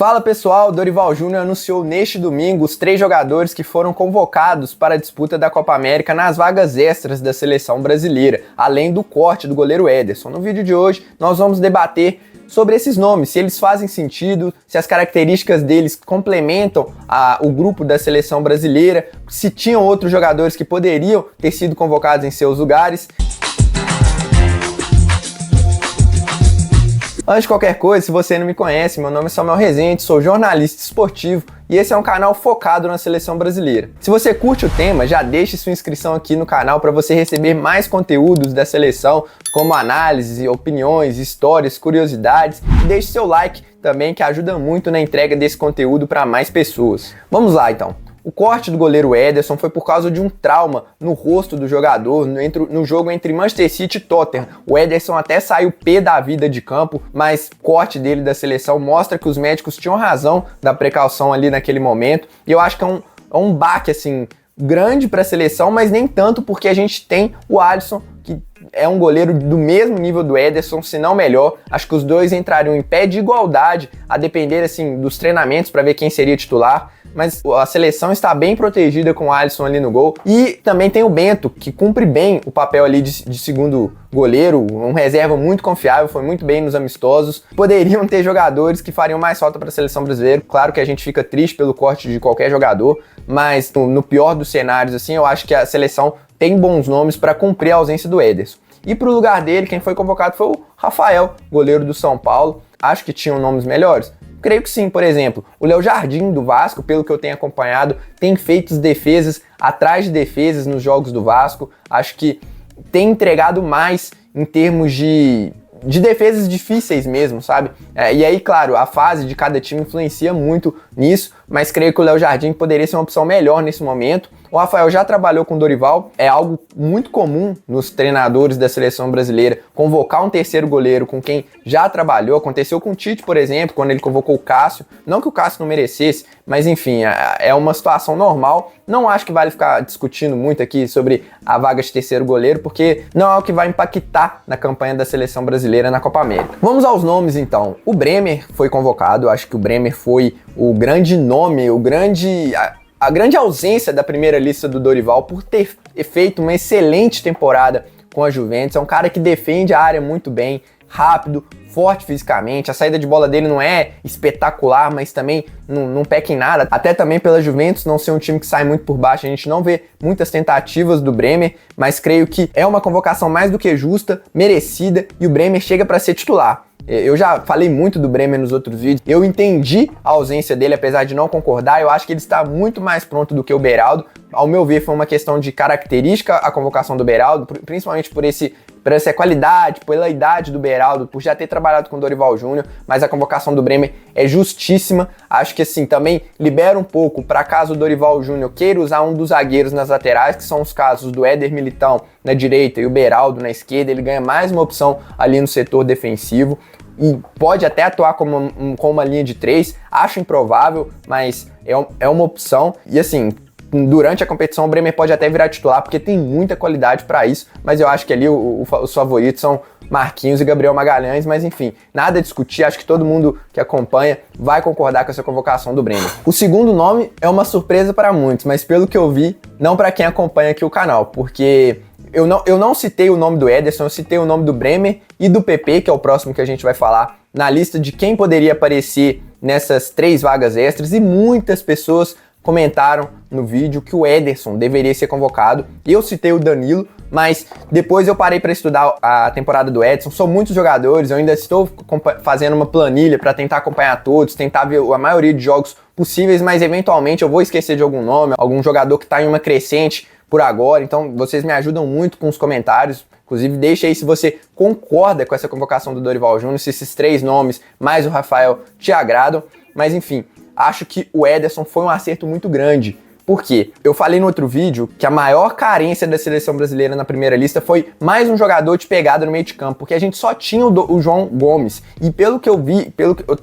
Fala pessoal, Dorival Júnior anunciou neste domingo os 3 jogadores que foram convocados para a disputa da Copa América nas vagas extras da seleção brasileira, além do corte do goleiro Ederson. No vídeo de hoje nós vamos debater sobre esses nomes, se eles fazem sentido, se as características deles complementam o grupo da seleção brasileira, se tinham outros jogadores que poderiam ter sido convocados em seus lugares. Antes de qualquer coisa, se você não me conhece, meu nome é Samuel Rezende, sou jornalista esportivo e esse é um canal focado na seleção brasileira. Se você curte o tema, já deixe sua inscrição aqui no canal para você receber mais conteúdos da seleção, como análises, opiniões, histórias, curiosidades, e deixe seu like também, que ajuda muito na entrega desse conteúdo para mais pessoas. Vamos lá então. O corte do goleiro Ederson foi por causa de um trauma no rosto do jogador no jogo entre Manchester City e Tottenham. O Ederson até saiu pé da vida de campo, mas o corte dele da seleção mostra que os médicos tinham razão da precaução ali naquele momento. E eu acho que é um baque assim grande para a seleção, mas nem tanto, porque a gente tem o Alisson, que é um goleiro do mesmo nível do Ederson, se não melhor. Acho que os dois entrariam em pé de igualdade, a depender assim dos treinamentos para ver quem seria titular. Mas a seleção está bem protegida com o Alisson ali no gol. E também tem o Bento, que cumpre bem o papel ali de segundo goleiro, um reserva muito confiável, foi muito bem nos amistosos. Poderiam ter jogadores que fariam mais falta para a seleção brasileira. Claro que a gente fica triste pelo corte de qualquer jogador, mas no pior dos cenários, assim, eu acho que a seleção tem bons nomes para cumprir a ausência do Ederson. E para o lugar dele, quem foi convocado foi o Rafael, goleiro do São Paulo. Acho que tinham nomes melhores? Creio que sim. Por exemplo, o Léo Jardim do Vasco, pelo que eu tenho acompanhado, tem feito defesas atrás de defesas nos jogos do Vasco. Acho que tem entregado mais em termos de defesas difíceis mesmo, sabe? E aí, claro, a fase de cada time influencia muito nisso, mas creio que o Léo Jardim poderia ser uma opção melhor nesse momento. O Rafael já trabalhou com o Dorival, é algo muito comum nos treinadores da seleção brasileira convocar um terceiro goleiro com quem já trabalhou. Aconteceu com o Tite, por exemplo, quando ele convocou o Cássio. Não que o Cássio não merecesse, mas enfim, é uma situação normal. Não acho que vale ficar discutindo muito aqui sobre a vaga de terceiro goleiro, porque não é o que vai impactar na campanha da seleção brasileira na Copa América. Vamos aos nomes então. O Bremer foi convocado, acho que o Bremer foi o grande nome, a grande ausência da primeira lista do Dorival por ter feito uma excelente temporada com a Juventus. É um cara que defende a área muito bem, rápido, forte fisicamente. A saída de bola dele não é espetacular, mas também não peca em nada. Até também pela Juventus não ser um time que sai muito por baixo, a gente não vê muitas tentativas do Bremer, mas creio que é uma convocação mais do que justa, merecida, e o Bremer chega para ser titular. Eu já falei muito do Bremer nos outros vídeos, eu entendi a ausência dele, apesar de não concordar. Eu acho que ele está muito mais pronto do que o Beraldo. Ao meu ver, foi uma questão de característica a convocação do Beraldo, principalmente por essa qualidade, pela idade do Beraldo, por já ter trabalhado com o Dorival Júnior, mas a convocação do Bremer é justíssima. Acho que assim, também libera um pouco para caso o Dorival Júnior queira usar um dos zagueiros nas laterais, que são os casos do Éder Militão na direita e o Beraldo na esquerda. Ele ganha mais uma opção ali no setor defensivo e pode até atuar com uma linha de 3, acho improvável, mas é uma opção. E assim, durante a competição o Bremer pode até virar titular, porque tem muita qualidade para isso, mas eu acho que ali os favoritos são Marquinhos e Gabriel Magalhães. Mas enfim, nada a discutir, acho que todo mundo que acompanha vai concordar com essa convocação do Bremer. O segundo nome é uma surpresa para muitos, mas pelo que eu vi, não para quem acompanha aqui o canal, porque eu não citei o nome do Ederson, eu citei o nome do Bremer e do PP, que é o próximo que a gente vai falar, na lista de quem poderia aparecer nessas 3 vagas extras, e muitas pessoas comentaram no vídeo que o Ederson deveria ser convocado. Eu citei o Danilo, mas depois eu parei para estudar a temporada do Ederson. São muitos jogadores, eu ainda estou fazendo uma planilha para tentar acompanhar todos, tentar ver a maioria de jogos possíveis, mas eventualmente eu vou esquecer de algum nome, algum jogador que está em uma crescente por agora. Então vocês me ajudam muito com os comentários. Inclusive, deixa aí se você concorda com essa convocação do Dorival Júnior, se esses 3 nomes mais o Rafael te agradam. Mas enfim, acho que o Ederson foi um acerto muito grande. Por quê? Eu falei no outro vídeo que a maior carência da seleção brasileira na primeira lista foi mais um jogador de pegada no meio de campo, porque a gente só tinha o João Gomes. E pelo que eu vi,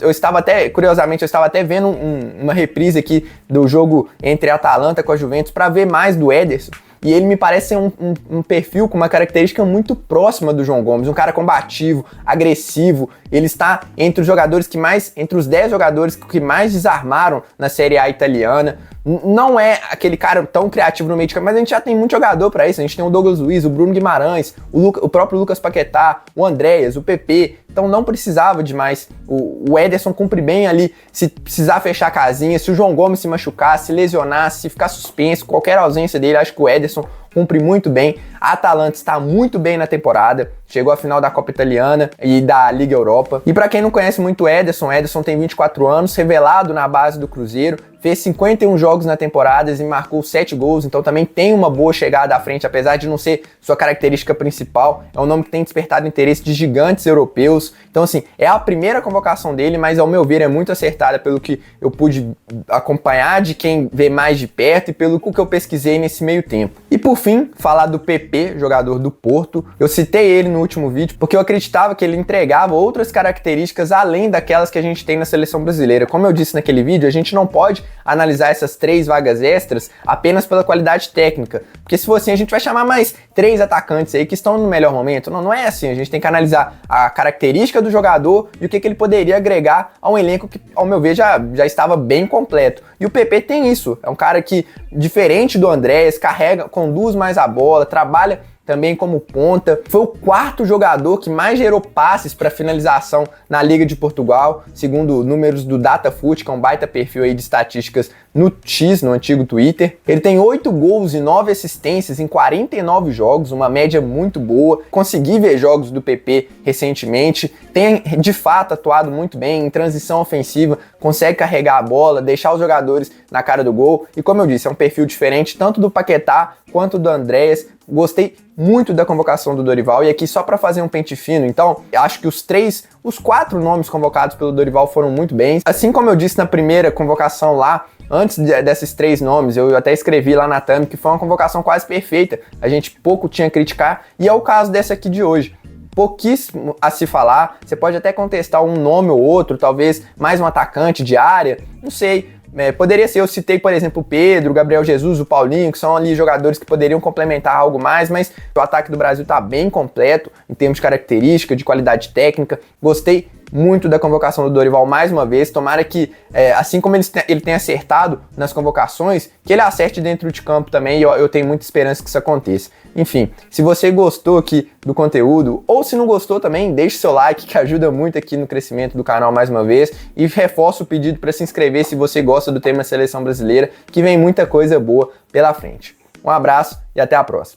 eu estava até, curiosamente, eu estava até vendo uma reprise aqui do jogo entre a Atalanta com a Juventus para ver mais do Ederson. e ele me parece ser um perfil com uma característica muito próxima do João Gomes, um cara combativo, agressivo. Ele está entre os jogadores entre os 10 jogadores que mais desarmaram na Série A italiana. Não é aquele cara tão criativo no meio de campo, mas a gente já tem muito jogador para isso. A gente tem o Douglas Luiz, o Bruno Guimarães, o próprio Lucas Paquetá, o Andréas, o PP. Então não precisava de mais. O Ederson cumpre bem ali, se precisar fechar a casinha, se o João Gomes se machucar, se lesionar, se ficar suspenso, qualquer ausência dele, acho que o Ederson cumpre muito bem. A Atalanta está muito bem na temporada, chegou à final da Copa Italiana e da Liga Europa. E para quem não conhece muito o Ederson tem 24 anos, revelado na base do Cruzeiro, fez 51 jogos na temporada e marcou 7 gols, então também tem uma boa chegada à frente, apesar de não ser sua característica principal. É um nome que tem despertado interesse de gigantes europeus. Então assim, é a primeira convocação dele, mas ao meu ver é muito acertada pelo que eu pude acompanhar de quem vê mais de perto e pelo que eu pesquisei nesse meio tempo. E por fim, falar do PP, jogador do Porto. Eu citei ele no último vídeo porque eu acreditava que ele entregava outras características além daquelas que a gente tem na seleção brasileira. Como eu disse naquele vídeo, a gente não pode analisar essas 3 vagas extras apenas pela qualidade técnica, porque se for assim a gente vai chamar mais 3 atacantes aí que estão no melhor momento. Não é assim, a gente tem que analisar a característica do jogador e o que ele poderia agregar a um elenco que, ao meu ver, já estava bem completo. E o PP tem isso, é um cara que, diferente do Andréas, conduz mais a bola, trabalha também como ponta, foi o 4º jogador que mais gerou passes para finalização na Liga de Portugal, segundo números do Datafoot, que é um baita perfil aí de estatísticas no X, no antigo Twitter. Ele tem 8 gols e 9 assistências em 49 jogos, uma média muito boa. Consegui ver jogos do PP recentemente, tem de fato atuado muito bem em transição ofensiva, consegue carregar a bola, deixar os jogadores na cara do gol, e como eu disse, é um perfil diferente tanto do Paquetá quanto do Andréas. Gostei muito da convocação do Dorival, e aqui só para fazer um pente fino, então, acho que os 4 nomes convocados pelo Dorival foram muito bem. Assim como eu disse na primeira convocação lá, antes desses 3 nomes, eu até escrevi lá na thumb que foi uma convocação quase perfeita, a gente pouco tinha a criticar, e é o caso dessa aqui de hoje. Pouquíssimo a se falar, você pode até contestar um nome ou outro, talvez mais um atacante de área, não sei. Poderia ser, eu citei, por exemplo, o Pedro, o Gabriel Jesus, o Paulinho, que são ali jogadores que poderiam complementar algo mais, mas o ataque do Brasil está bem completo em termos de característica, de qualidade técnica. Gostei muito da convocação do Dorival mais uma vez. Tomara que, assim como ele tem acertado nas convocações, que ele acerte dentro de campo também, e eu tenho muita esperança que isso aconteça. Enfim, se você gostou aqui do conteúdo, ou se não gostou também, deixe seu like, que ajuda muito aqui no crescimento do canal mais uma vez, e reforço o pedido para se inscrever se você gosta do tema Seleção Brasileira, que vem muita coisa boa pela frente. Um abraço e até a próxima.